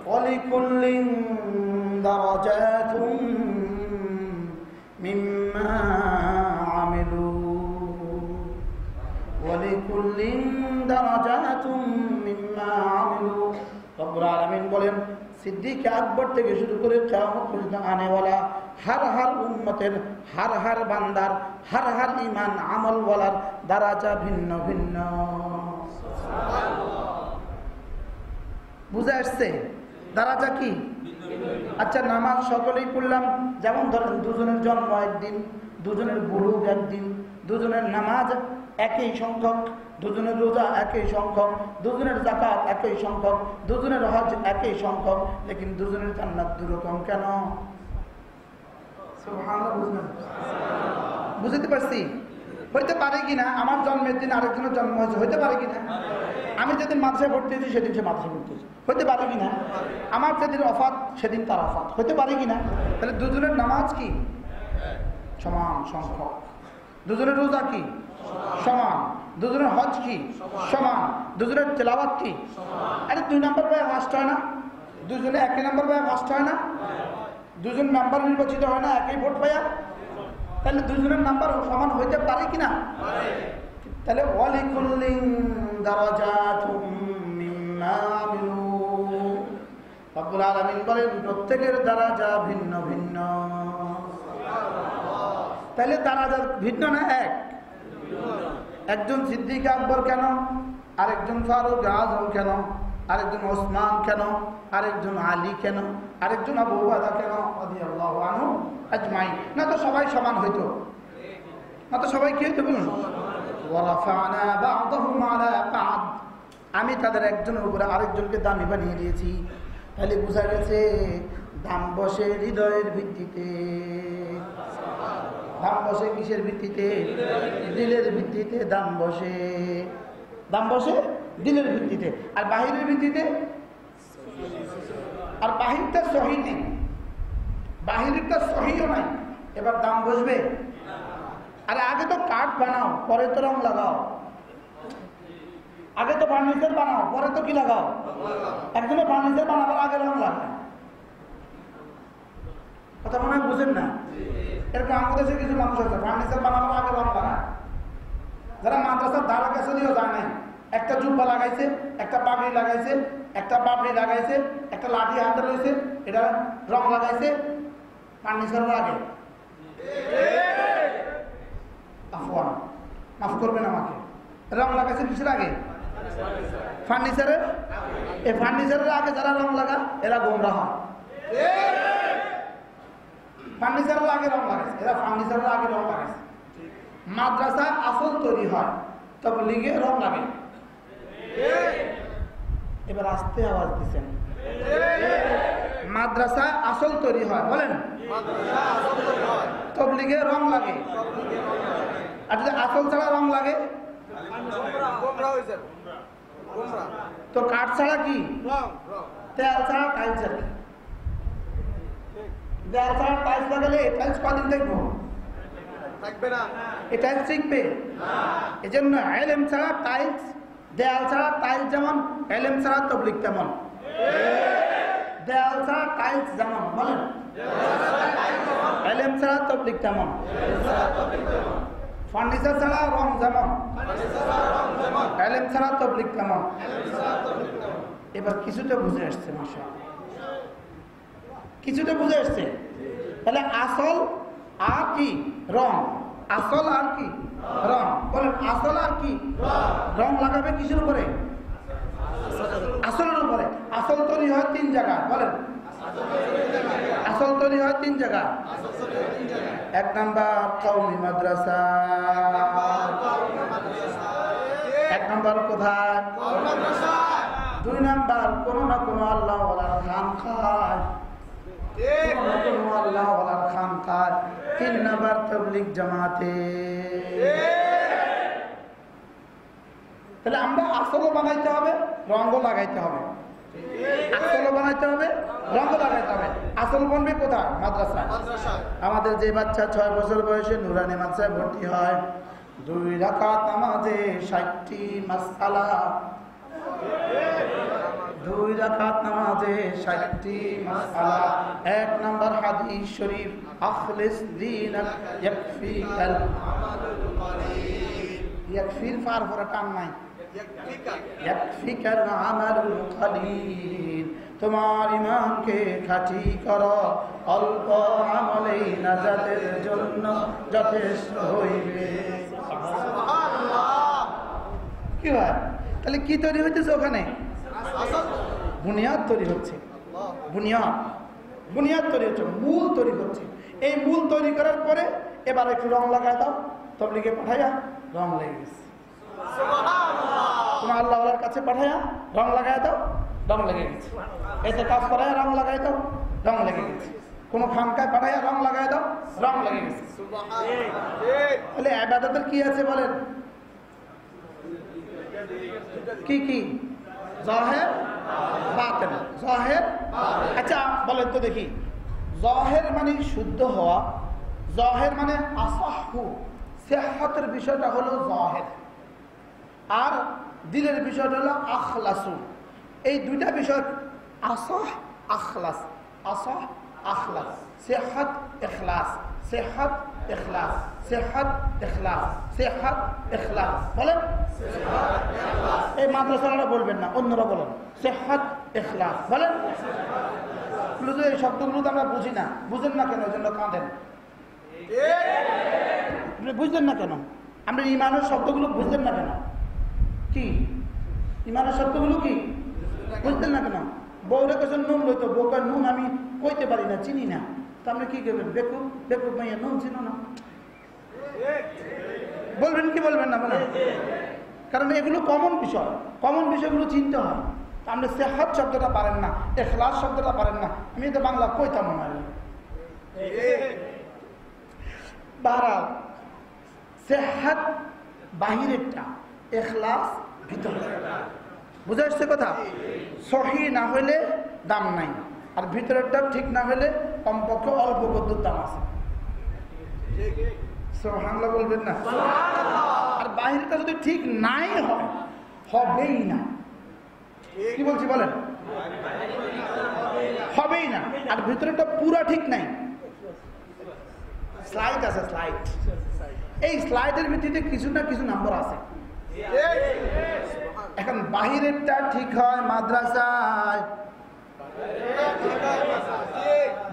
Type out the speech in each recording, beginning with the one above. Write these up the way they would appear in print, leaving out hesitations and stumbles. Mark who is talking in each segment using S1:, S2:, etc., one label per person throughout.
S1: ওয়ালিকুল্লিন দারাজাতুম মিম্মা আমিলু ওয়ালিকুল্লিন দারাজাতুম মিম্মা আমিলু। রব্বুল আলামিন বলেন সিদ্দিক আকবর থেকে শুরু করে কিয়ামত পর্যন্ত আনেওয়ালা হার উম্মতের হার বান্দার হার ঈমান আমলওয়ালার দারাজা ভিন্ন ভিন্ন। বুঝে আসছে দারাজা কি? আচ্ছা, নামাজ সকলেই পড়লাম, যেমন ধরেন দুজনের জন্ম একদিন, দুজনের বুলুগ একদিন, দুজনের নামাজ একই সংখ্যক, দুজনের রোজা একই সংখ্যক, দুজনের যাকাত একই সংখ্যক, দুজনের হজ একই সংখ্যক, লেকিন দুজনের জান্নাত দুরকম কেন? বুঝতে পারছি? হইতে পারে কিনা আমার জন্মের দিন আরেকজনের জন্ম হয়েছে? হইতে পারে কিনা? আমি যেদিন মাদ্রাসায় ভর্তি হয়েছি সেদিন সে মাদ্রাসায় ভর্তি হয়েছে, হইতে পারে কিনা? আমার যেদিন অফাত সেদিন তার অফাত, হইতে পারে কিনা? তাহলে দুজনের নামাজ কি সমান সংখ্যক, দুজনের রোজা কি সমান, দুজনের হজ কি সমান, দুজনের তেলাওয়াত কি? আরে 2 নম্বর পায়ে ফার্স্ট হয় না? দুজনে 1 নম্বর পায়ে ফার্স্ট হয় না? দুজন মেম্বার নির্বাচিত হয় না একই ভোট পাইয়া? তাহলে দুজনের নাম্বার সমান হইতে পারে কিনা? তাহলে ওয়ালিকুল্লিন দারাজাতুম মিম্মা আমিলু। রব্বুল আলামিন বলেন প্রত্যেকের দারাজা ভিন্ন ভিন্ন। তাহলে দারাজা ভিন্ন না এক? একজন সিদ্দিক আকবর কেন, আরেকজন ফারুক আজম কেন, আরেকজন ওসমান কেন, আরেকজন আলী কেন, আরেকজন আবু হুরায়রা কেন রাদিয়াল্লাহু আনহু আজমাইন? না তো সবাই সমান হইতো, না তো সবাই কি হইতো বলুন? ওয়ারাফা'না বা'দাহুম আলা বা'দ, আমি তাদের একজনের উপরে আরেকজনকে দামি বানিয়ে দিয়েছি। তাহলে বোঝা গেছে দাম বসে হৃদয়ের ভিত্তিতে। দাম বসে কিসের ভিত্তিতে? দিলের ভিত্তিতে দাম বসে। দাম বসে দিলের ভিত্তিতে, আর বাহিরের ভিত্তিতে? আর বাহিরটা সহি নেই, বাহিরটা সহিও নাই, এবার দাম বসবে? আরে আগে তো কাঠ বানাও পরে তো রং লাগাও, আগে তো ফার্নিচার বানাও পরে তো কি লাগাও? একজনে ফার্নিচার বানাবার আগে রং লাগায়, কথা মনে হয় বুঝেন না? এরকম আমাদের দেশে কিছু মানুষ আছে ফার্নিচার বানাবার আগে রং লাগায়। যারা মাদ্রাসার ধারা কাছে দিয়েও যায় নাই, একটা জুব্বা লাগাইছে, একটা পাগড়ি লাগাইছে, একটা পাপড়ি লাগাইছে, একটা লাঠি হাতে রয়েছে, এটা রং লাগাইছে ফার্নিচারের আগে। আফওয়ান, মাফ করবেন আমাকে, রং লাগাইছে কিসের আগে? ফার্নিচারের। এই ফার্নিচারের আগে যারা রং লাগা এরা গোমরাহ। ফার্নিচারের আগে রং লাগাইছে এরা, ফার্নিচারের আগে রং লাগাইছে। মাদ্রাসা আসল তৈরি হয় তবে লিগে রং লাগে। এবার আস্তে আওয়াজ দিচ্ছেন। মাদ্রাসা আসল তৈরি হয়, বলেন তবলিগে রং লাগে। আর যদি আসল ছাড়া রং লাগে তো কাঠ ছাড়া কি? তেল ছাড়া টাইলস। আর কি তেল ছাড়া টাইলস লাগালে টাইলস কদিন দেখবো? থাকবে না, এই টাইলস শিখবে। এই জন্য ইলম ছাড়া টাইলস, দেয়াল ছাড়া টাইলস যেমন, ইলম ছাড়া তাবলীগ তেমন। দেয়াল ছাড়া টাইলস যেমন, বলেন ইলম ছাড়া তাবলীগ তেমন। ফার্নিচার ছাড়া রং যেমন, ইলম ছাড়া তাবলীগ তেমন। এবার কিছুটা বুঝে আসছে, মাশাআল্লাহ কিছুটা বুঝে আসছে। তাহলে আসল আর কি? রং। আসল আর কি? রং। বলেন আসল আর কি? রং লাগাবে কিসের উপরে? আসলের উপরে। আসল তৈরি হয় 3 জায়গা, বলেন আসল তৈরি হয় 3 জায়গা। 1 নাম্বার কওমি মাদ্রাসা। 1 নাম্বার কোথায়? 2 নাম্বার কোন না কোন আল্লাহ ওয়ালা খানকায়, 3 নাম্বার তাবলীগ জামাতে। তাহলে আমরা আসলও বানাইতে হবে, রঙও লাগাইতে হবে। আসলও বানাইতে হবে, রঙও লাগাইতে হবে। আসল বনবে কোথায়? মাদ্রাসায়। আমাদের যে বাচ্চা 6 বছর বয়সে নুরানি মাদ্রাসায় ভর্তি হয়, 2 রাকাত নামাজে 60টি মাসআলা, দুই রাকাত নামাজে 60টি মাসআলা। 1 নাম্বার হাদিস শরীফ, আখলিস দীনাক ইয়াকফিকাল আমালুল কলিল। ইয়াকফির ফার পরে টান নাই, ইয়াকফিকাল আমালুল কলিল। তোমার ঈমানকে খাঁটি করো, অল্প আমলেই নাজাতের জন্য যথেষ্ট হইবে। সুবহানাল্লাহ। কি হয় তাহলে কি তৈরি হইতেছে ওখানে? বুনিয়াদ তৈরি হচ্ছে, বুনিয়াদ তৈরি হচ্ছে, মূল তৈরি হচ্ছে। এই মূল তৈরি করার পরে এবার একটু রং লাগায় দাও, তবলিগে পাঠাইয়া রং লেগে গেছে। তোমার আল্লাহর কাছে পাঠাইয়া রং লাগাই দাও, রং লেগে গেছে। এতে কাজ করাইয়া রং লাগাই দাও, রং লেগে গেছে। কোনো খানকায় পাঠাইয়া রং লাগাই দাও, রং লেগে গেছে। তাহলে ইবাদতের কি আছে বলেন? কি কি? জাহের বাতিন। জাহের, আচ্ছা বলেন তো দেখি, জাহের মানে শুদ্ধ হওয়া, জাহের মানে আসাহু, সিহহাতের বিষয়টা হলো জাহের, আর দিলের বিষয়টা হলো আখলাসু। এই দুইটা বিষয়, আসাহ আখলাস, আসাহ আখলাস, সিহহাত ইখলাস, সিহহাত ইখলাস, সিহহাত ইখলাস, সিহহাত ইখলাস। বলেন এই মাদ্রাসারা বলবেন না, অন্যরা বলেন সিহহাত ইখলাস। বলেন এই শব্দগুলো তো আমরা বুঝি না। বুঝেন না কেন? ওই জন্য কাঁদেন। বুঝলেন না কেন? আমরা ইমানের শব্দগুলো বুঝলেন না কেন? কি ইমানের শব্দগুলো কি বুঝলেন না কেন? বউরে কাছে নুন লইতো, বউকার নুন আমি কইতে পারি না, চিনি না, তো আপনি কি করবেন? বেকুব, বেকুব মাইয়া নুন চিনো না বলবেন কি বলবেন না? বলেন। কারণ এগুলো কমন বিষয়, কমন বিষয়গুলো চিনতে হয়। আপনি সিহহাত শব্দটা পারেন না, ইখলাস শব্দটা পারেন না, আমি তো বাংলা কইতাম না। বাহরাল সিহহাত বাহিরেরটা, ইখলাস ভিতরে। বুঝা আসছে কথা? সহি না হইলে দাম নাই, আর ভিতরেরটা ঠিক না হইলে কমপক্ষে অল্প কদ্দুর দাম আছে। সুবহানাল্লাহ বলবেন না? আর বাহিরটা যদি ঠিক নাই হয়, হবেই না। কি বলছি বলেন? হবেই না। আর ভিতরেরটা পুরা ঠিক নাই, স্লাইড আছে, স্লাইড। এই স্লাইডের ভিত্তিতে কিছু না কিছু নাম্বার আছে। এখন বাহিরেরটা ঠিক হয় মাদ্রাসায়,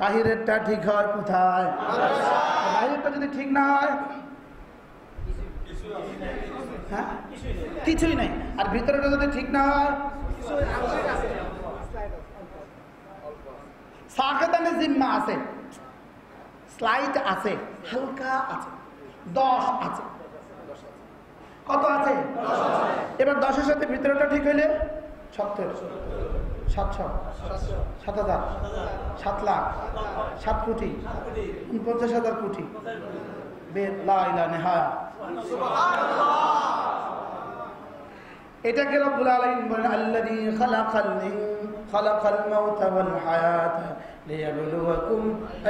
S1: বাহিরেরটা ঠিক হয় কোথায়? বাহিরেরটা যদি ঠিক না হয়, হ্যাঁ কিছুই নাই। আর ভিতরেটা যদি ঠিক না হয়, সাকেতানে জিম্মা আছে, স্লাইড আছে, হালকা আছে, 10 আছে। কত আছে? এবার 10-এর সাথে ভিতরেটা ঠিক হইলে 70, 700, 7,000, 7 লাখ, 7 কোটি, 49,000 কোটি। এটাকে রব্বুল আলামিন বলেন আল্লাযী খালাকাল মাউতা ওয়াল হায়াতা লিয়াবলুয়াকুম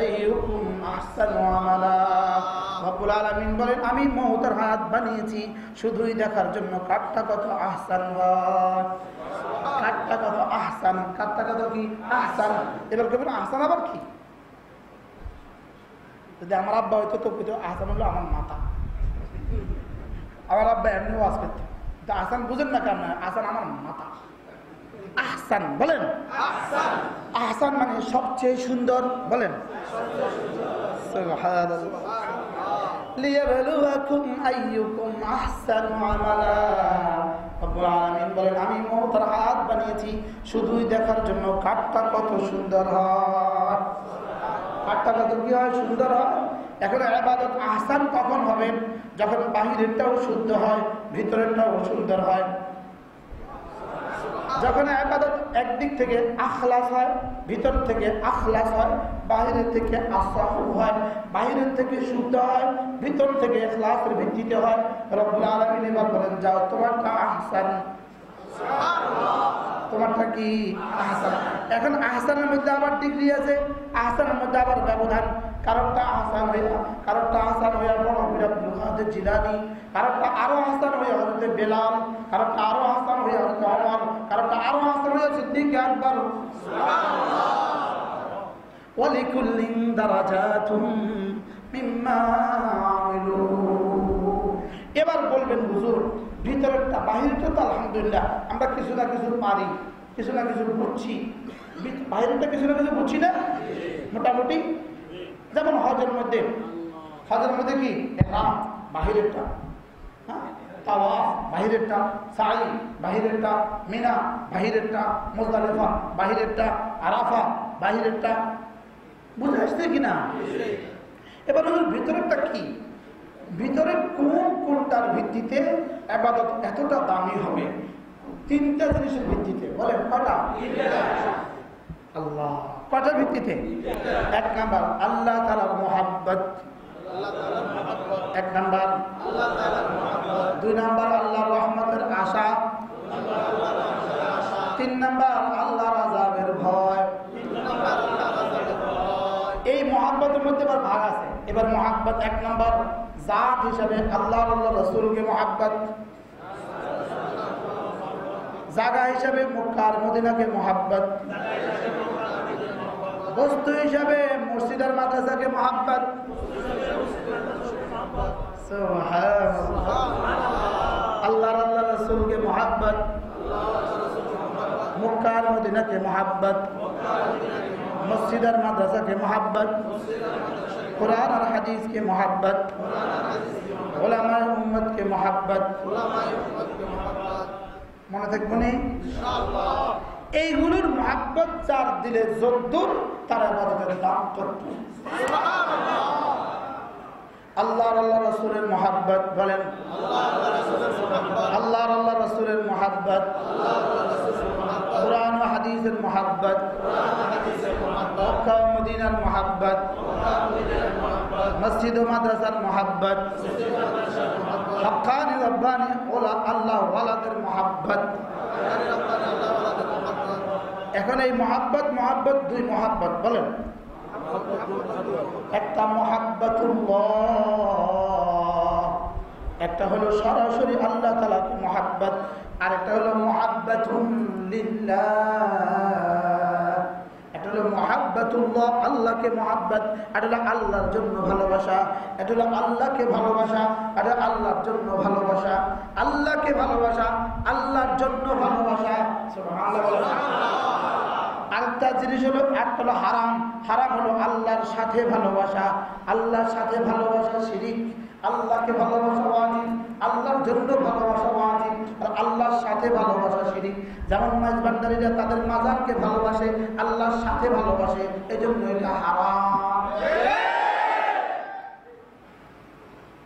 S1: আইয়ুকুম আহসানু আমালা। রব্বুল আলামিন বলেন আমি মউত আর হায়াত বানিয়েছি শুধুই দেখার জন্য কাটটা কত আহসান হয়, কাটটা কত আহসান, কাটটা কত কি আহসান। এবার কেবল আহসান আবার কি? যদি আমার আব্বা হইতো তো কইতো আহসান হলো আমার মাথা। আমার আব্বা এমনি ওয়াজ করতো, তো আহসান বুঝেন না কেন? আহসান আমার মাথা। আহসান বলেন, আহসান মানে সবচেয়ে সুন্দর। বলেন সুবহানাল্লাহ। লিয়াবলুয়াকুম আইয়ুকুম আহসানু আমালা। রব্বুল আলামিন বলেন আমি মউতের হায়াত বানিয়েছি শুধুই দেখার জন্য কাটটা কত সুন্দর হয়, কাটটা কত কি হয়? সুন্দর হয়। এখন ইবাদত আহসান কখন হবে? যখন বাহিরেরটাও শুদ্ধ হয়, ভিতরেরটাও সুন্দর হয়। যখন ইবাদত একদিক থেকে আখলাস হয়, ভিতর থেকে আখলাস হয়, বাহিরের থেকে আসাহু হয়, বাহিরের থেকে শুদ্ধ হয়, ভিতর থেকে ইখলাসের ভিত্তিতে হয়। রব্বুল আলামিন এবার বলেন যাও তোমারটা আহসান। সুবহানাল্লাহ। তোমারটা কি আহসান। এখন আহসানের মধ্যে আবার ডিগ্রি আছে, আহসানের মধ্যে আবার ব্যবধান। কারণটা আহসান হইয়া বড় আব্দুল কাদের জিলানী, কারণটা আরো আহসান হইয়া হযরত বেলাল, কারণটা আরো আহসান হইয়া হযরত ওমর, কারণটা আরো আহসান হইয়া সিদ্দিক আকবর। ওয়ালিকুল্লিন দারাজাতুম মিম্মা আমিলু। এবার বলবেন হুজুর ভিতরেরটা বাহিরটা তো আলহামদুলিল্লাহ আমরা কিছু না কিছু পারি, কিছু না কিছু বুঝছি, বাহিরটা কিছু না কিছু বুঝছি না মোটামুটি। যেমন হজের মধ্যে কি ইহরাম বাহিরেরটা, হ্যাঁ, তাওয়াফ বাহিরেরটা, সাই বাহিরেরটা, মিনা বাহিরেরটা, মুজদালিফা বাহিরেরটা, আরাফা বাহিরেরটা, বুঝে আসছে কিনা? এবার ওর ভিতরেরটা কি, ভিতরে কোনটার ভিত্তিতে ইবাদত এতটা দামি হবে? তিনটা জিনিসের ভিত্তিতে। বলেন কটা? আল্লাহ। কটার ভিত্তিতে? এক নাম্বার আল্লাহ তাআলার মুহাব্বত, এক নাম্বার। দুই নাম্বার আল্লাহর রহমতের আশা, তিন নাম্বার আল্লাহর আযাবের ভয়। এই মুহাব্বতের মধ্যে আবার ভাগ আছে। এবার মুহাব্বত এক নাম্বার জাত হিসাবে আল্লাহ রাসূলকে মুহাব্বত, জায়গা হিসাবে মক্কা আর মদিনাকে মুহাব্বত, বস্তু হিসাবে মসজিদ আর মাদ্রাসাকে মুহাব্বত। সুবহানাল্লাহ। আল্লাহ রাসূলকে মুহাব্বত, মক্কা আর মদিনাকে মুহাব্বত, মসজিদ আর মাদ্রাসাকে মুহাব্বত, कुरान और हदीस के मोहब्बत, उलमाए उम्मत के मोहब्बत। মনে থাকবে না ইনশাআল্লাহ? এইগুলোর মোহাব্বত যার দিলে যদ্দুর তার ইবাদতের দাম তত। সুবহানাল্লাহ। আল্লাহর রাসূলের মোহাব্বত, বলেন আল্লাহর রাসূলের মোহাব্বত, কুরআন ও হাদিসের মোহাব্বত, মক্কা ও মদিনার মোহাব্বত, মসজিদ ও মাদ্রাসার মোহাব্বত, হক্কানি রব্বানি আল্লাহ ওয়ালাদের মোহাব্বত। এখন এই মোহাব্বত দুই মোহাব্বত, বলেন। একটা মুহাব্বাতুল্লাহ, একটা হলো সরাসরি আল্লাহ তাআলাকে মুহাব্বত, আর একটা হলো মুহাব্বাতুন লিল্লাহ। একটা হলো মুহাব্বাতুল্লাহ আল্লাহকে মুহাব্বত, আর হলো আল্লাহর জন্য ভালোবাসা। এটা হলো আল্লাহকে ভালোবাসা, আর আল্লাহর জন্য ভালোবাসা। আল্লাহকে ভালোবাসা, আল্লাহর জন্য ভালোবাসা। সুবহানাল্লাহ। আরেকটা জিনিস হলো, একটা হলো হারাম। হারাম হলো আল্লাহর সাথে ভালোবাসা। আল্লাহর সাথে ভালোবাসা শিরিক। আল্লাহকে ভালোবাসা ওয়াজিব, আল্লাহর জন্য ভালোবাসা ওয়াজিব, আর আল্লাহর সাথে ভালোবাসা শিরিক। যেমন মাঝবান্দারীরা তাদের মাজারকে ভালোবাসে, আল্লাহর সাথে ভালোবাসে, এজন্য এটা হারাম।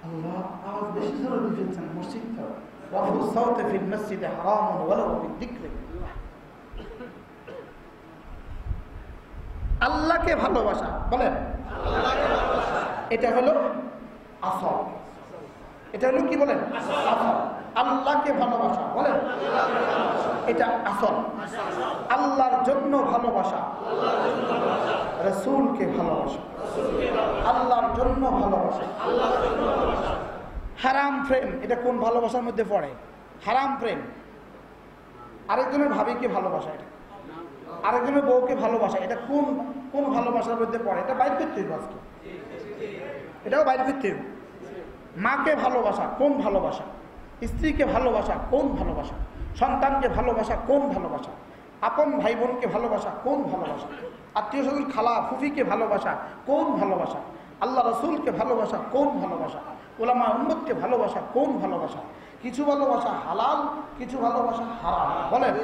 S1: আল্লাহ আওয়াজ বেশি জোরে দিচ্ছেন মসজিদ তো। রাফু সাউতি ফিল মসজিদে হারামুন ওয়ালাউ বিযিকরিল্লাহ। আল্লাহকে ভালোবাসা, বলেন আল্লাহকে ভালোবাসা, এটা হলো আসল। এটা হলো কি বলেন? আসল। আল্লাহকে ভালোবাসা, বলেন এটা আসল। আল্লাহর জন্য ভালোবাসা, রাসূলকে ভালোবাসা, আল্লাহর জন্য ভালোবাসা। হারাম প্রেম, এটা কোন ভালোবাসার মধ্যে পড়ে? হারাম প্রেম। আরেকজনের ভাবিকে ভালোবাসা, এটা আরেকজনের বউকে ভালোবাসা, এটা কোন কোন ভালোবাসার মধ্যে পড়ে? এটা বাইর করতে হবে আজকে, এটাও বাইর করতে হবে। মাকে ভালোবাসা কোন ভালোবাসা? স্ত্রীকে ভালোবাসা কোন ভালোবাসা? সন্তানকে ভালোবাসা কোন ভালোবাসা? আপন ভাই বোনকে ভালোবাসা কোন ভালোবাসা? আত্মীয় স্বজন খালা ফুফিকে ভালোবাসা কোন ভালোবাসা? আল্লাহ রসুলকে ভালোবাসা কোন ভালোবাসা? উলামা উম্মতকে ভালোবাসা কোন ভালোবাসা? কিছু ভালোবাসা হালাল, কিছু ভালোবাসা হারাম। বলেন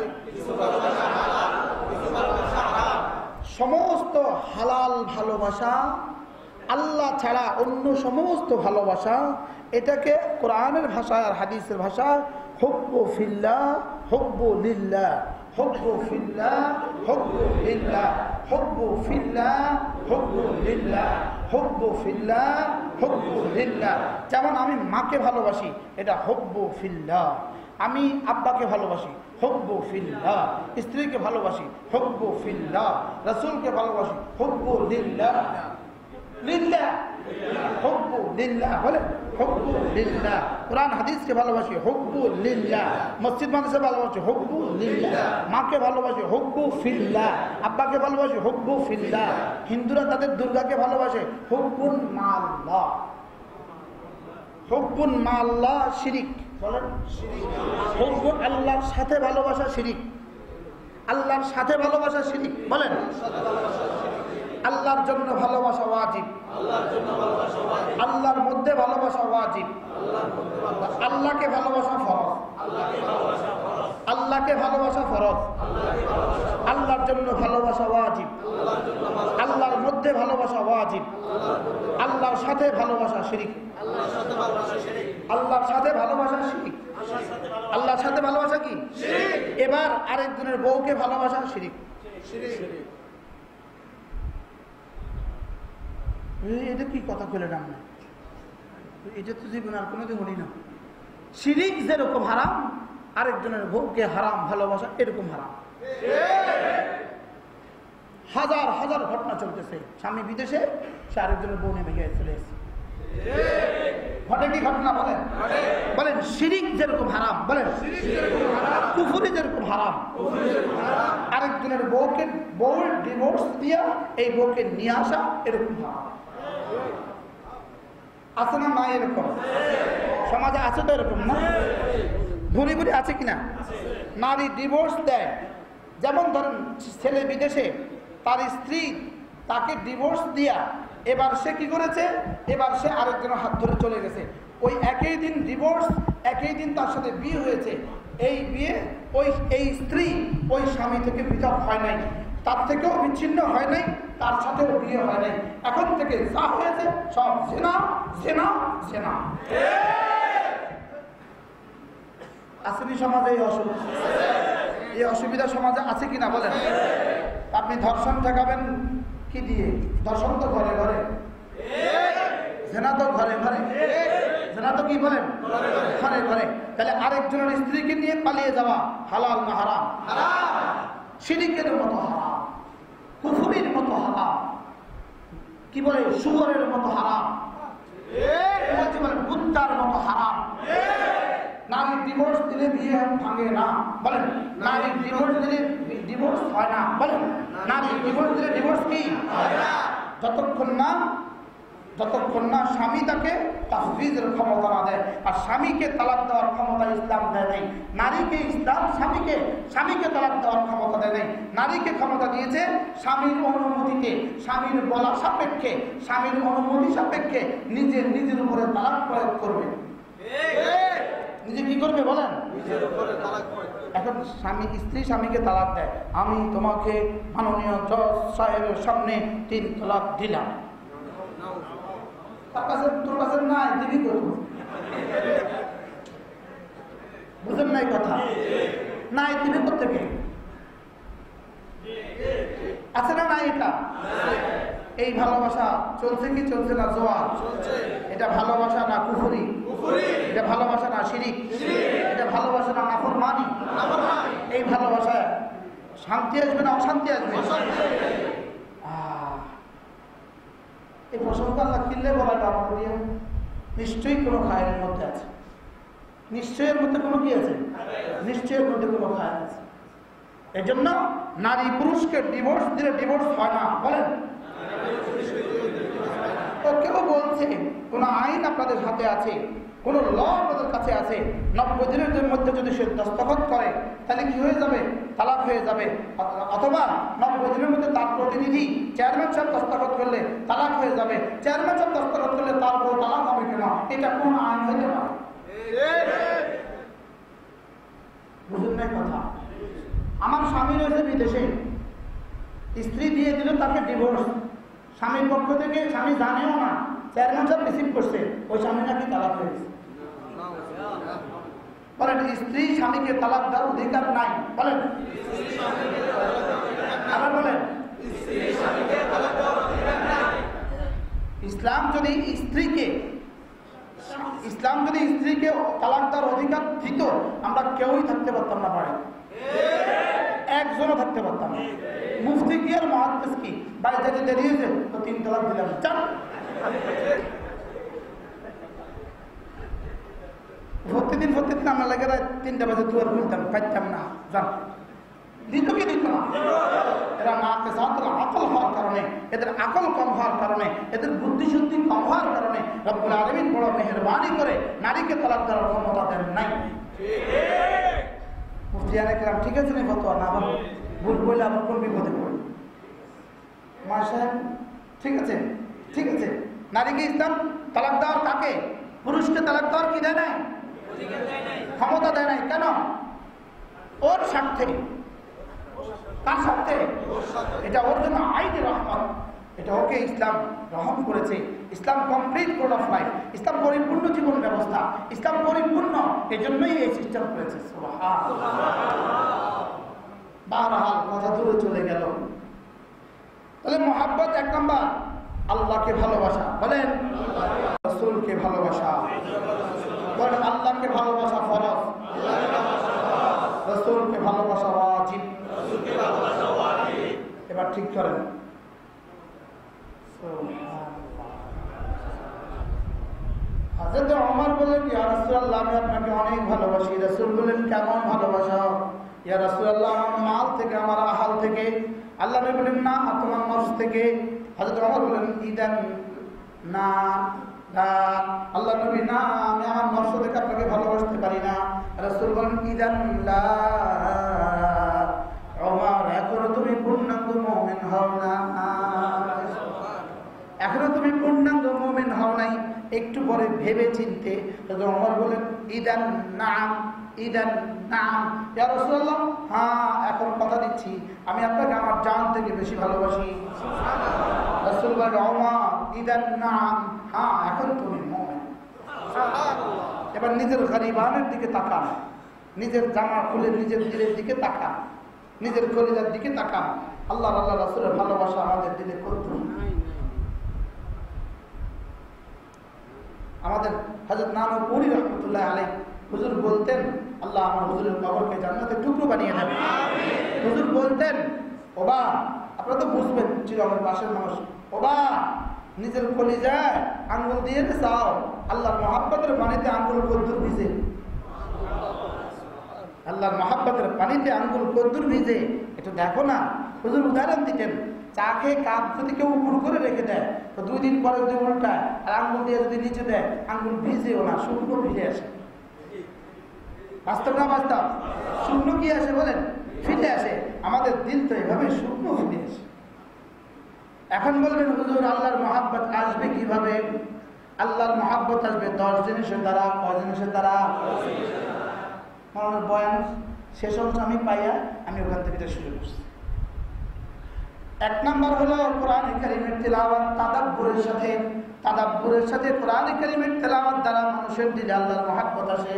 S1: সমস্ত হালাল ভালোবাসা, আল্লাহ ছাড়া অন্য সমস্ত ভালোবাসা, এটাকে কোরআনের ভাষা আর হাদিসের ভাষা হুব্বু ফিল্লাহ, হুব্বু লিল্লাহ, হুব্বু ফিল্লাহ, হুব্বু লিল্লাহ, হুব্বু ফিল্লাহ, হুব্বু লিল্লাহ, হুব্বু ফিল্লাহ, হুব্বু লিল্লাহ। যেমন আমি মাকে ভালোবাসি, এটা হুব্বু ফিল্লাহ। আমি আব্বাকে ভালোবাসি, হুব্বু ফিল্লাহ, স্ত্রীকে ভালোবাসি হুব্বু ফিল্লাহ, রাসূলকে ভালোবাসি হুব্বু লিল্লাহ, লিল্লাহ হুব্বু লিল্লাহ, বলে হুব্বু লিল্লাহ। কোরআন হাদিসকে ভালোবাসি হুব্বু লিল্লাহ, মসজিদ মাদ্রাসা ভালোবাসি হুব্বু লিল্লাহ, মাকে ভালোবাসি হুব্বু ফিল্লাহ, আব্বাকে ভালোবাসি হুব্বু ফিল্লাহ। হিন্দুরা তাদের দুর্গাকে ভালোবাসে হুব্বুন মাআল্লাহ, হুব্বুন মাআল্লাহ শিরিক, বলেন হুব্বু আল্লাহর সাথে ভালোবাসা শিরিক, আল্লাহর সাথে ভালোবাসা শিরিক, বলেন আল্লাহর জন্য ভালোবাসা ওয়াজিব, আল্লাহর মধ্যে ভালোবাসা ওয়াজিব, আল্লাহকে ভালোবাসা ফরজ, আল্লাহকে ভালোবাসা ফরজ, আল্লাহর জন্য ভালোবাসা ওয়াজিব, আল্লাহর মধ্যে ভালোবাসা ওয়াজিব, আল্লাহর সাথে ভালোবাসা শিরিক, আল্লাহর সাথে ভালোবাসা শিরিক, আল্লাহর সাথে ভালোবাসা কি? এবার আরেকজনের বউকে ভালোবাসা শিরিক। এটা কি কথা বললাম না, এটা তো জীবন আর কোনোদিন বলি না। শিরিক যেরকম হারাম, আরেকজনের বউকে হারাম ভালোবাসা এরকম হারাম। হাজার হাজার ঘটনা চলতেছে, স্বামী বিদেশে, সে আরেকজনের বউ নেমে গিয়ে চলে এসেছে। ঘটে কি ঘটনা বলেন? বলেন শিরিক যেরকম হারাম, বলেন কুফরি যেরকম হারাম, আরেকজনের বউকে বউর ডিভোর্স দিয়া এই বউকে নিয়ে আসা এরকম হারাম। আছে না না? এরকম সমাজে আছে তো, এরকম না? ধনী ধনী আছে কিনা? নারী ডিভোর্স দেয়, যেমন ধরেন ছেলে বিদেশে, তার স্ত্রী তাকে ডিভোর্স দিয়া এবার সে কি করেছে, এবার সে আরেকজনের হাত ধরে চলে গেছে। ওই একই দিন ডিভোর্স, একই দিন তার সাথে বিয়ে হয়েছে। এই বিয়ে এই স্ত্রী ওই স্বামী থেকে পৃথক হয় নাই, তার থেকেও বিচ্ছিন্ন হয় নাই, তার সাথেও বিয়ে হয় নাই। এখন থেকে যা হয়েছে সব জেনা জেনা জেনা। আসেনি সমাজে এই অসুবিধা? এই অসুবিধা সমাজে আছে কিনা বলেন? আপনি ধর্ষণ ঠেকাবেন কি দিয়ে? ধর্ষণ তো ঘরে ঘরে, জেনা তো ঘরে ঘরে, জেনা তো কি বলেন ঘরে ঘরে। তাহলে আরেকজনের স্ত্রীকে নিয়ে পালিয়ে যাওয়া হালাল না হারাম? শিরিকের মতো হারাম, কুফরির মতো হারাম, কি বলে শুকরের মতো হারাম, বলেন কুত্তার মতো হারাম। নারী ডিভোর্স দিলে বিয়ে ভাঙে না, বলেন নারী ডিভোর্স দিলে ডিভোর্স হয় না, বলেন নারী ডিভোর্স দিলে ডিভোর্স কি হয় না? যতক্ষণ না স্বামী তাকে তাফবিজের ক্ষমতা না দেয়। আর স্বামীকে তালাক দেওয়ার ক্ষমতা ইসলাম দেয় নাই। নারীকে ইসলাম স্বামীকে তালাক দেওয়ার ক্ষমতা দেয় নাই। নারীকে ক্ষমতা দিয়েছে স্বামীর অনুমতিতে, স্বামীর বলা সাপেক্ষে, স্বামীর অনুমতি সাপেক্ষে নিজের উপরে তালাক প্রয়োগ করবে। নিজে কি করবে বলেন? এখন স্ত্রী স্বামীকে তালাক দেয়, আমি তোমাকে মাননীয় জজ সাহেবের সামনে 3 তালাক দিলাম। তোর কাছে নাই, দিবি করব, বুঝেন নাই কথা? নাই দিবি প্রত্যেকে, আছে না নাই? এটা এই ভালোবাসা চলছে কি চলছে না? জোয়ার এটা ভালোবাসা না কুফরি? এটা ভালোবাসা না শিরিক? এটা ভালোবাসা না নাফরমানি? এই ভালোবাসায় শান্তি আসবে না অশান্তি আসবে? এই প্রশংসা আল্লাহ কিনলে বলা আমাদের দিয়ে নিশ্চয়ই কোনো খায়ের মধ্যে আছে, নিশ্চয়ের মধ্যে কোনো কি আছে, নিশ্চয়ের মধ্যে কোনো খায়ের আছে। এই জন্য নারী পুরুষকে ডিভোর্স দিলে ডিভোর্স হয় না, বলেন। তো কেউ বলছে কোন আইন আপনাদের হাতে আছে, কোন ল আপনাদের কাছে আছে, 90 দিনের মধ্যে যদি সে দস্তখত করে তাহলে কি হয়ে যাবে? তালাক হয়ে যাবে। অথবা 90 দিনের মধ্যে তার প্রতিনিধি চেয়ারম্যান সাহেব দস্তখত করলে তালাক হয়ে যাবে। চেয়ারম্যান সাহেব দস্তখত করলে তার বউ তালাক হবে কেন? এটা কোন আইন হইতে পারে? বুঝুন নাই কথা? আমার স্বামী রয়েছে বিদেশে, স্ত্রী দিয়ে দিল তাকে ডিভোর্স, স্বামীর পক্ষ থেকে স্বামী জানেও না, চেয়ারম্যান সাহেব রিসিভ করছে, ওই স্বামী নাকি তালাক হয়েছে। বলেন স্ত্রী স্বামীকে তালাক দেওয়ার অধিকার নাই, বলেন। আবার বলেন ইসলাম যদি স্ত্রীকে তালাক দেওয়ার অধিকার দিত, আমরা কেউই থাকতে পারতাম না পারে। একজনও থাকতে পারতাম না। মুফতি কি আর মুহাদ্দিস কি, ভাই যেতে দেরি হয়েছে তো 3 তালাক দিলাম, চান প্রতিদিন আমরা লাগে 3টা বাজে দুয়ার খুলতাম, পাইতাম না, জান দিত কি দিত না। এরা না আকল হওয়ার কারণে, এদের আকল কম হওয়ার কারণে, এদের বুদ্ধিশুদ্ধি কম হওয়ার কারণে রব্বুল আলামিন বড় মেহেরবানি করে নারীকে তালাক দেওয়ার ক্ষমতা দেন নাই। মুফতিয়ানে কেরাম ঠিক আছে না, ফতোয়া না বলো, ভুল বললে আবার কোন বিপদে পড়ে। মা সাহেব ঠিক আছে, ঠিক আছে, নারীকে ইসলাম তালাক দেওয়ার, কাকে? পুরুষকে তালাক দেওয়ার কি দেয় নাই? ক্ষমতা দেয় নাই। কেন? ওর স্বার্থে। তার স্বার্থে। এটা ওর জন্য আইনি রহমত, এটা ওকে ইসলাম রহম করেছে। ইসলাম কমপ্লিট কোড অফ লাইফ, ইসলাম পরিপূর্ণ জীবন ব্যবস্থা, ইসলাম পরিপূর্ণ, এই জন্যই এই সিস্টেম করেছে। বারহাল কথা দূরে চলে গেল। তাহলে মহাব্বত 1 নম্বর, আল্লাহকে ভালোবাসা, বলেন রাসূলকে ভালোবাসা, বলেন আল্লাহকে ভালোবাসা ফরজ, রাসূলকে ভালোবাসা ওয়াজিব। এবার ঠিক করেন। হযরত ওমর বলেন, ইয়া রাসূলুল্লাহ আমি আপনাকে অনেক ভালোবাসি। রাসূল বলেন, কেমন ভালোবাসা? ইয়া রাসূলুল্লাহ আমার মাল থেকে, আমার আহাল থেকে। আল্লাহ নবী বলেন, না তোমার নফস থেকে। হযরত ওমর বলেন, ইদান না, না। আল্লাহ নবী, না আমি আমার নফস থেকে আপনাকে ভালোবাসতে পারি না। রাসূল বলেন, ইদান লা। ওমর এখনো তুমি পূর্ণাঙ্গ মুমিন হও না, এখনো তুমি পূর্ণাঙ্গ মুমিন হও নাই, একটু পরে ভেবে চিনতে। ওমর বলেন, ইদান নাম, ইদান নাম। ইয়া রাসূলুল্লাহ হ্যাঁ এখন কথা দিচ্ছি আমি আপনাকে আমার জান থেকে বেশি ভালোবাসি। রাসূল বলেন, ওমর ইদান নাম, হ্যাঁ এখন তুমি মুমিন। এবার নিজের গরিবানের দিকে তাকান, নিজের জামা খুলে নিজের দিলের দিকে তাকান, নিজের কলিজার দিকে তাকান। আল্লাহ আল্লাহ রাসূলের ভালোবাসা আমাদের দিলে কত। আমাদের হযরত নানুপুরি রহমতুল্লাহ আলাইহি হুজুর বলতেন, আল্লাহ আমার হুজুরের কবরকে জান্নাতের টুকরো বানিয়ে দেন। হুজুর বলতেন, ওবা আপনারা তো বুঝবেন, চিরমের পাশের মানুষ, ওবা নিজের কলিজায় আঙ্গুল দিয়ে চাও আল্লাহর মহাব্বতের পানিতে আঙ্গুল কদ্দুর ভিজে, আল্লাহর মহাব্বতের পানিতে আঙ্গুল কদ্দুর ভিজে, এটা দেখো না। হুজুর উদাহরণ দিতেন, চা খেয়ে কাপ যদি কেউ উপর করে রেখে দেয় তো 2 দিন পরে যদি উল্টায় আর আঙ্গুল দিয়ে যদি নিচে দেয় আঙ্গুল ভিজেও না, শুকনো ভিজে আসে। বাস্তব না বাস্তব? শুকনো কি আসে বলেন? ফিরে আসে। আমাদের দিল তো এভাবে শুকনো ফিরে আসে। এখন বলবেন হুজুর আল্লাহর মহাব্বত আসবে কিভাবে? আল্লাহর মহাব্বত আসবে 10 জিনিসের দ্বারা। কয় জিনিসের দ্বারা? আমার বয়ান শেষ অংশ আমি পাইয়া আমি ওখান থেকে শুরু করছি। 1 নম্বর হলো কোরআনে কারীমের তিলাওয়াত, তাদাব্বুরের সাথে। তাদাব্বুরের সাথে কোরআনে কারীমের তিলাওয়াত দ্বারা মানুষের দিলে আল্লাহর মহাব্বত আসে।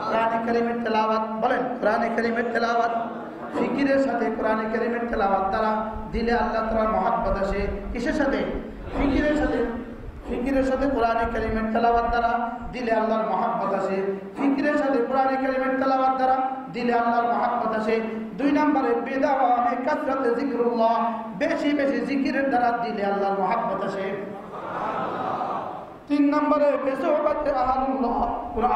S1: কোরআনে কারীমের তিলাওয়াত, বলেন কোরআনে কারীমের তিলাওয়াত। ফিকিরের সাথে কোরআনে কারীমের তিলাওয়াত দ্বারা দিলে আল্লাহ তাআলার মহাব্বত আসে। কিসের সাথে? ফিকিরের সাথে। ফিকিরের সাথে কোরআনে কারীমের তেলাওয়াত দ্বারা দিলে আল্লাহর মহাব্বত আসে। ফিকিরের সাথে কোরআনে কারীমের তেলাওয়াত দ্বারা দিলে আল্লাহর মহাব্বত আসে। 2 নম্বরে বেদাওয়ামে কাসরাতে যিকরুল্লাহ, বেশি বেশি জিকিরের দ্বারা দিলে আল্লাহর মহাব্বত আসে। 3 নম্বরে বেসুহবাতে আহলুল্লাহ,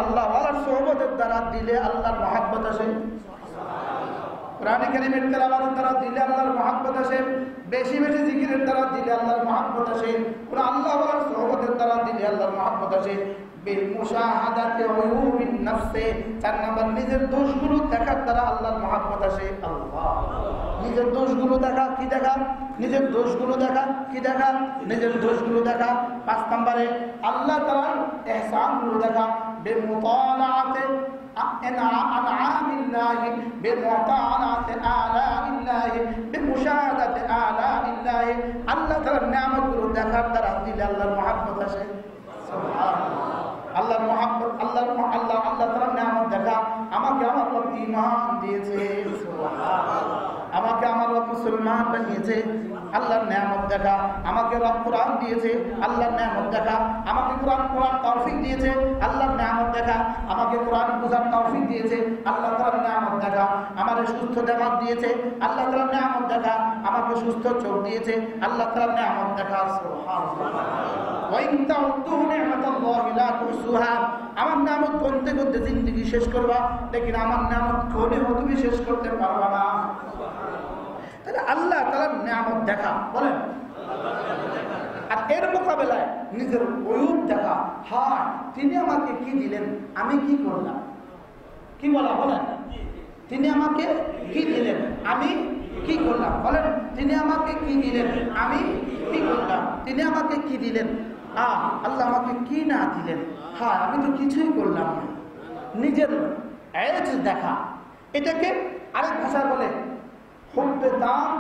S1: আল্লাহ ওয়ালার সুহবতের দ্বারা দিলে আল্লাহর মহাব্বত আসে। কোরআনে কারীমের তেলাওয়াতের দ্বারা দিলে আল্লাহর মহাব্বত আসে। বেশি বেশি জিকিরের দ্বারা দিলে আল্লাহর মহাব্বত আসে। আল্লাহ ওয়ালার সুহবতের দ্বারা দিলে আল্লাহর মহাব্বত আসে। বিমুশাহাদাতি উয়ুবিন নাফসে, 4 নম্বর নিজের দোষগুলো দেখার দ্বারা আল্লাহর মহাব্বত আসে। আল্লাহ নিজের দোষগুলো দেখা, কি দেখা? নিজের দোষগুলো দেখা, কি দেখা? নিজের দোষগুলো দেখা। 5 নম্বরে আল্লাহ তাআলার ইহসানগুলো দেখা। বিমুতালাআতি أنعام الله، بمطالعة آلاء الله، بمشاهدة آلاء الله। আল্লাহ তাআলার নিয়ামতগুলো দেখার দ্বারা দিলে আল্লাহর মহব্বত আসে। সুবহানাল্লাহ। আল্লাহর মহব্বত, আল্লাহ তাআলার নিয়ামত দেখা। আমাকে আমার রব ঈমান দিয়েছে। সুবহানাল্লাহ। আমাকে আমার রব মুসলমান বানিয়েছে, আল্লাহর নিয়ামত দেখা। আমাকে রব কোরআন দিয়েছে, আল্লাহর নিয়ামত দেখা। আমাকে কোরআন পড়ার তৌফিক দিয়েছে, আল্লাহর নিয়ামত দেখা। আমাকে কোরআন বোঝার তৌফিক দিয়েছে, আল্লাহ তাআলার নিয়ামত দেখা। আমাকে সুস্থ দেমাগ দিয়েছে, আল্লাহ তাআলার নিয়ামত দেখা। আমাকে সুস্থ চোখ দিয়েছে, আল্লাহ তাআলার নিয়ামত দেখা। সুবহানাল্লাহ। ওয়া ইন তাউদ্দু নি'মাতাল্লাহি লা তুহসুহা। আমার নিয়ামত গুনতে গুনতে জিন্দেগি শেষ করবা, লেকিন আমার নিয়ামত গুনেও তুমি শেষ করতে পারবা না। তাহলে আল্লাহ তাআলার নিয়ামত দেখা, বলেন, আর এর মোকাবেলায় নিজের অয়ুব দেখা। হ্যাঁ, তিনি আমাকে কি দিলেন, আমি কি করলাম? কি বলা, বলেন, তিনি আমাকে কি দিলেন, আমি কি করলাম? বলেন, তিনি আমাকে কি দিলেন, আমি কি করলাম? তিনি আমাকে কি দিলেন, আল্লাহ আমাকে কি না দিলেন? হ্যাঁ, আমি তো কিছুই করলাম না। নিজের এজ দেখা, এটাকে আরেক ভাষায় বলে হুব্বে তাম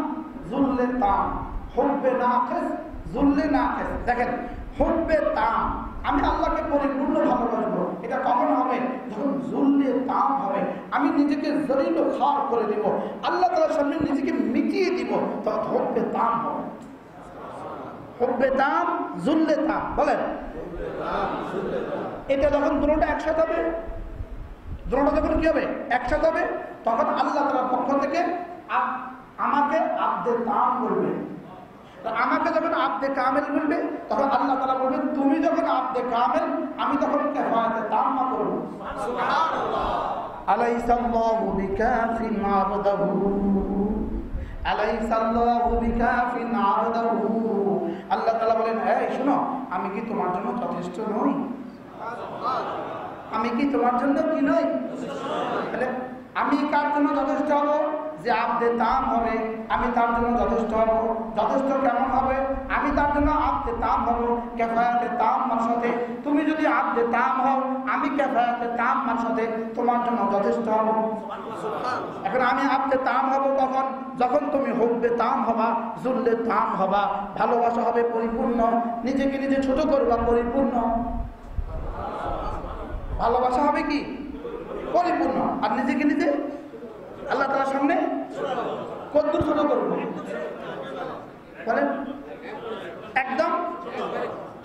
S1: জুল্লে তাম, হুব্বে নাকিস জুল্লে নাকিস। দেখেন, হুব্বে তাম, আমি আল্লাহকে পরিপূর্ণ ভালোবাসবো। এটা কখন হবে? যখন জুল্লে তাম হবে, আমি নিজেকে জলিল খার করে দিব, আল্লাহ তাআলার সামনে নিজেকে মিটিয়ে দিব, তখন হুব্বে তাম হবে। হুব্বে তাম জুল্লে তাম, বলেন, এটা যখন দুটোটা একসাথে হবে, দুটোটা যখন কি হবে, একসাথে হবে, তখন আল্লাহ তাআলার পক্ষ থেকে আমাকে আব্দে তাম বলবে। আমাকে যখন আব্দে কামেল বলবে, তখন আল্লাহ তাআলা বলবেন, তুমি যখন আব্দে কামেল, আমি তখন কিফায়াতে তাম্মা করব। সুবহানাল্লাহ। আলাইসাল্লাহু বিকাফিন আবদাহু, আলাইসাল্লাহু বিকাফিন আবদাহু। আল্লাহ তাআলা বলেন, এই শোনো, আমি কি তোমার জন্য যথেষ্ট নই? আমি কি তোমার জন্য কি নই? তাহলে আমি কার জন্য যথেষ্ট হব? যে আব্দে তাম হবে, আমি তার জন্য যথেষ্ট হব। যথেষ্ট কেমন হবে? আমি তার জন্য আব্দে তাম হব, কিফায়াতে তাম্মার সাথে। তুমি যদি আব্দে তাম হও, আমি কিফায়াতে তাম্মার সাথে তোমার জন্য যথেষ্ট হব। এখন আমি আব্দে তাম হব কখন? যখন তুমি হুব্বে তাম হবা, জুল্লে তাম হবা, ভালোবাসা হবে পরিপূর্ণ, নিজেকে নিজে ছোট করবা পরিপূর্ণ। ভালোবাসা হবে কি? পরিপূর্ণ। আর নিজেকে নিজে আল্লাহ তাআলার সামনে কতদূর ছোট করবো, বলেন, একদম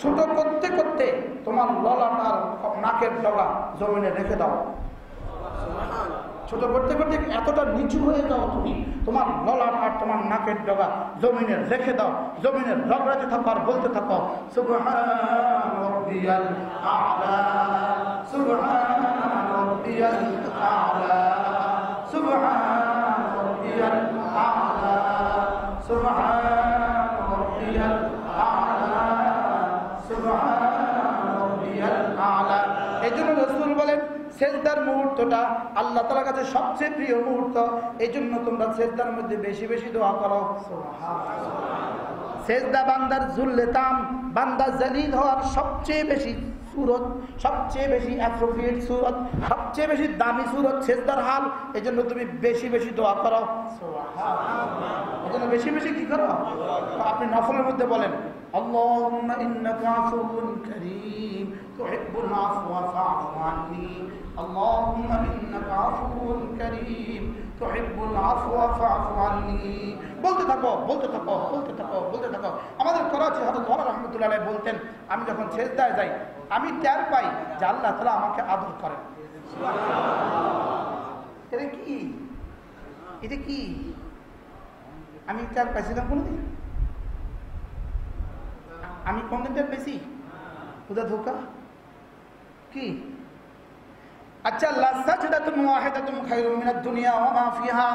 S1: ছোট করতে করতে তোমার ললাটার নাকের ডগা জমিনে রেখে দাও। ছোট করতে করতে এতটা নিচু হয়ে যাও তুমি, তোমার ললাট আর তোমার নাকের ডগা জমিনে রেখে দাও। জমিনের রগড়াতে থাকো আর বলতে থাকো, সুবহান রাব্বিয়াল আ'লা, সুবহান রাব্বিয়াল আ'লা, সুবহান রাব্বিয়াল আ'লা, সুবহান রাব্বিয়াল আ'লা, সুবহান রাব্বিয়াল আ'লা। এইজন্য রাসূল বলেন, সেজদার মুহূর্তটা আল্লাহ তাআলার কাছে সবচেয়ে প্রিয় মুহূর্ত। এই জন্য তোমরা সেজদার মধ্যে বেশি বেশি দোয়া করো। সেজদা বান্দার জুল্লেতাম, বান্দা জালিল হওয়ার সবচেয়ে বেশি সুরত, সবচেয়ে বেশি অ্যাপ্রোপ্রিয়েট সুরত, সবচেয়ে বেশি দামি সুরত সেজদার হাল। এই জন্য তুমি বেশি বেশি দোয়া করো। এই জন্য বেশি বেশি কি করো? আপনি নফলের মধ্যে বলেন, আল্লাহুম্মা ইন্নাকা আফুউন কারীম তুহিব্বুল আফওয়া ফা'ফু আন্নী, আল্লাহুম্মা ইন্নাকা আফুউন কারীম তুহিব্বুল আফওয়া ফা'ফু আন্নী। বলতে থাকো, বলতে থাকো, বলতে থাকো, বলতে থাকো। আমাদের করাচি হযরত ওমর রাহমাতুল্লাহ আলাইহি বলতেন, আমি যখন সেজদায় যাই, আমি টের পাই যে আল্লাহ তাআলা আমাকে আদর করেন। সুবহানাল্লাহ। এটা কি? এটা কি? আমি টের পাইছিলাম কোনদিন? আমি কোনদিন টের পেয়েছি? খুদা ধোকা কি? আচ্ছা, লাসাজদাতুন ওয়াহিদাতুন খায়রুম মিনাদ দুনিয়া ওয়া মা ফিহা।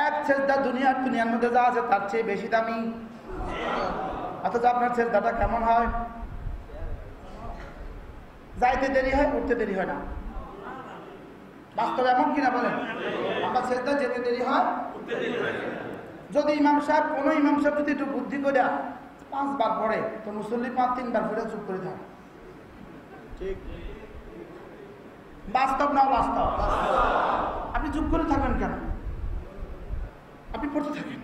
S1: এক সেজদা দুনিয়ার মধ্যে যা আছে তার চেয়ে বেশি দামি। অথচ আপনার সেজদাটা কেমন হয়? যাইতে দেরি হয়, উঠতে দেরি হয় না। বাস্তব এমন কিনা বলেন? আমার সেজদা যেতে দেরি হয়, উঠতে দেরি হয়। যদি ইমাম সাহেব, কোনো ইমাম সাহেব যদি একটু বুদ্ধি করে 5 বার পড়ে, তো মুসল্লি 5-3 বার পড়ে চুপ করে থাকে। ঠিক বাস্তব না বাস্তব? আপনি চুপ করে থাকবেন কেন? আপনি পড়তে থাকেন।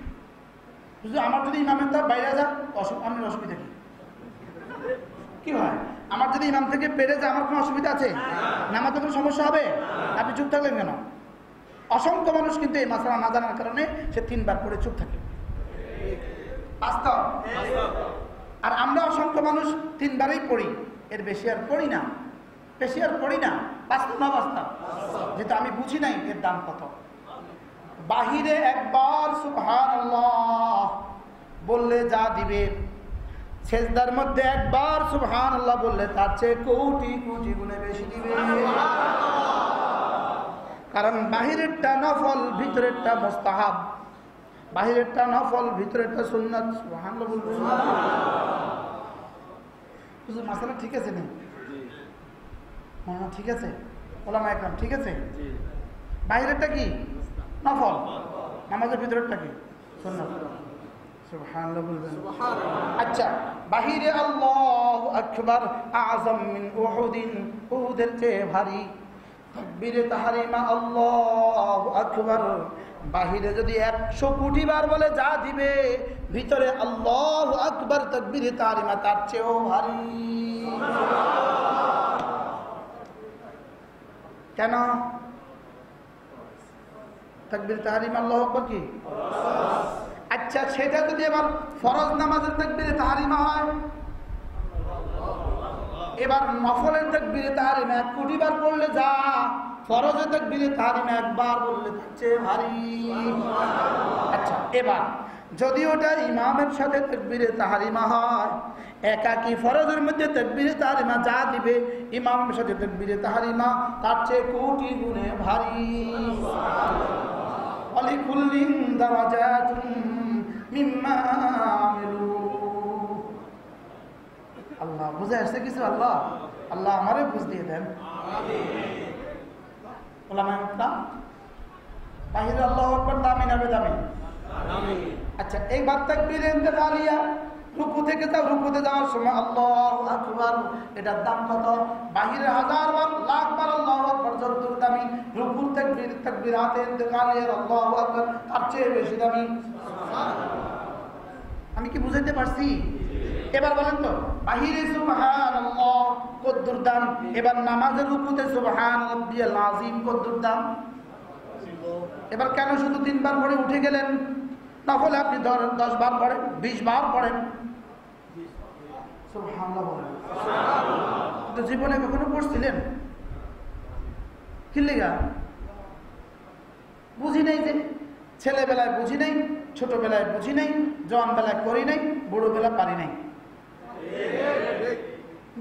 S1: আমার যদি ইমামের তার বাইরে যান, আমি অসুবিধা কি হয়? আমার যদি ইমাম থেকে পেরে যায়, আমার কোনো অসুবিধা আছে? নামাজে কোনো সমস্যা হবে? আপনি চুপ থাকলেন কেন? অসংখ্য মানুষ কিন্তু এই মাসআলা না জানার কারণে সে 3 বার পড়ে চুপ থাকে। বাস্তব। আর আমরা অসংখ্য মানুষ 3 বারই পড়ি, এর বেশি আর পড়ি না, বেশি আর পড়ি না। বাস্তব না বাস্তব? যেটা আমি বুঝি নাই এর দাম কত। বাহিরে একবার সুবহানাল্লাহ বললে যা দিবে, সেজদার মধ্যে একবার সুবহানাল্লাহ বললে তার চেয়ে কোটি কোটি গুণে বেশি দিবে। কারণ বাহিরেরটা নফল, ভিতরেরটা মুস্তাহাব। বাহিরেরটা নফল, ভিতরেরটা সুন্নাত। সুবহানাল্লাহ বলবেন। মাসালা ঠিক আছে না? হ্যাঁ ঠিক আছে, ওলামা একরাম ঠিক আছে। বাহিরেরটা কি নফল, নামাজের ভিতরেরটা কি সুন্নাত। সুবহানাল্লাহ বলবেন। আচ্ছা, বাহিরে আল্লাহু আকবার আযম মিন উহুদিন, উহুদের চেয়ে ভারী। তাকবীরে তাহরিমা আল্লাহু আকবার, বাহিরে যদি 100 কোটি বার বলে যা দিবে, ভিতরে আল্লাহু আকবার তাকবীরে তাহরিমা তার চেয়েও ভারী। কেন? তাকবীর তাহরিমা আল্লাহু আকবার কি? আচ্ছা, সেটা যদি এবার ফরজ নামাজের তাকবীরে তাহরিমা হয়, এবার নফলের তাকবীরে তাহরিমা 1 কোটি বার পড়লে যা, ফরজের তাকবীরে তাহরিমা একবার বললে তার চেয়ে ভারী। আচ্ছা, এবার যদি ওটা ইমামের সাথে তাকবীরে তাহরিমা হয়, একাকি ফরজের মধ্যে তাকবীরে তাহরিমা যা দিবে, ইমামের সাথে তাকবীরে তাহরিমা তার চেয়ে কোটি গুণে ভারী। ওয়ালিকুল্লিন দারাজাতুন মিম্মা আমিলু। আল্লাহ বুঝে আসছে কিছু? আল্লাহ আল্লাহ আমারে বুঝ দিয়ে দেন। বাহিরে আল্লাহু আকবার দামি না বেদামি? আচ্ছা, এইবার তাকবীরে ইন্তেকালিয়া, রুকু থেকে যাও, রুকুতে যাওয়ার সময় আল্লাহু আকবার, এটার দাম কত? বাহিরে 1000 বার, লাখ বার আল্লাহু আকবার যতদূর দামি, রুকুর তাকবীর, তাকবীরাতে ইন্তেকালিয়ার আল্লাহু আকবার তার চেয়ে বেশি দামি। আমি কি বুঝাইতে পারছি? এবার বলেন তো, বাহিরে সুবহানাল্লাহ কদ্দুর দাম, এবার নামাজের রুকুতে সুবহান রাব্বিয়াল আযীম কদ্দুর দাম। এবার কেন শুধু 3 বার পড়ে উঠে গেলেন? নফলে আপনি 10 বার পড়েন, 20 বার পড়েন, সুবহানাল্লাহ বলেন। তো জীবনে কখনো পড়ছিলেন? কি লেগা? বুঝি নাই যে, ছেলেবেলায় বুঝি নাই, ছোটবেলায় বুঝি নাই, জওয়ানবেলায় করি নাই, বুড়োবেলা পারি নাই।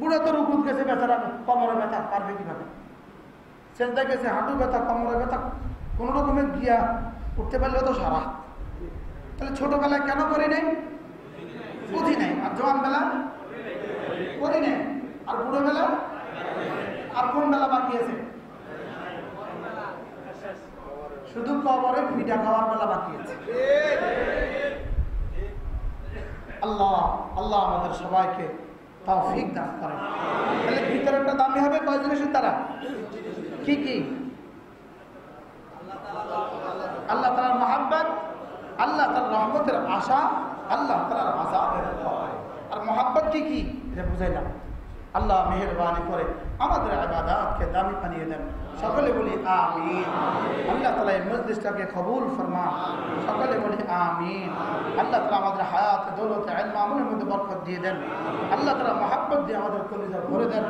S1: বুড়ো তো রুকুত গেছে, বেচারা কোমরে ব্যথা, পারবে কিভাবে? সেজদা গেছে, হাঁটু ব্যথা, কোমরে ব্যথা, কোন রকমের গিয়া উঠতে পারলে তো সারা। তাহলে ছোটবেলায় কেন করি নাই? বুঝি নাই। আর জওয়ানবেলা করি নাই, আর বুড়োবেলা, আর কোন বেলা বাকি আছে? শুধু কবরে পিঠা খাওয়ার বেলা বাকি আছে। আল্লাহ আল্লাহ আমাদের সবাইকে তৌফিক দান করেন। তাহলে ভিতরেরটা দামি হবে কয় জিনিসের দ্বারা? কি কি? আল্লাহ তাআলার মহব্বত, আল্লাহ তাআলার রহমতের আশা, আল্লাহ তাআলার আযাবের ভয়। আর মহব্বত কি কি এটা বুঝাইলাম। আল্লাহ মেহেরবানি করে আমাদের ইবাদতকে দামি বানিয়ে দেন। সকলে বলি আমিন। আল্লাহ তাআলা এই মজলিসটাকে কবুল ফরমান। সকলে বলি আমিন। আল্লাহ তাআলা আমাদের হায়াত, দৌলত, ইলম, আমলের মধ্যে বরকত দিয়ে দেন। আল্লাহ তাআলা মহব্বত দিয়ে আমাদের কলিজা ভরে দেন।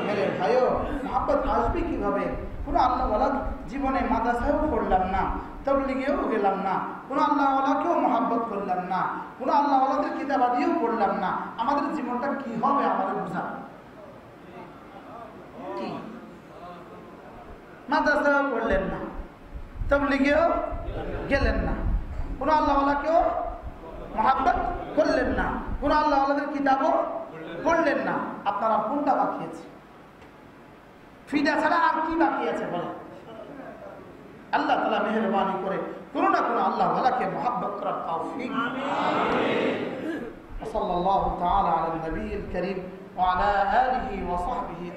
S1: মেরে ভাইও, মহব্বত আসবে কিভাবে? কোনো আল্লাহওয়ালা জীবনে মাদ্রাসায়ও পড়লাম না, তাবলীগেও গেলাম না, কোনো আল্লাহওয়ালাকেও মহব্বত করলাম না, কোনো আল্লাহওয়ালাদের কিতাবাদিও পড়লাম না, আমাদের জীবনটা কি হবে আমাদের বোঝা কি? মাদ্রাসাও পড়লেন না, তাবলীগেও গেলেন না, কোনো আল্লাহওয়ালাকেও মহব্বত করলেন না, কোনো আল্লাহওয়ালাদের কিতাবও পড়লেন না। আপনারা কোনটা বাকি আছে? ফিদা ছাড়া আর কি বাকি আছে বলেন? আল্লাহ তাআলা মেহেরবানি করে কোনো না কোনো আল্লাহওয়ালাকে মহব্বত করার তৌফিক। আমিন। সাল্লাল্লাহু তাআলা আলা নবিয়িল কারীম ওয়া আলা আলিহি ওয়া সাহবিহি।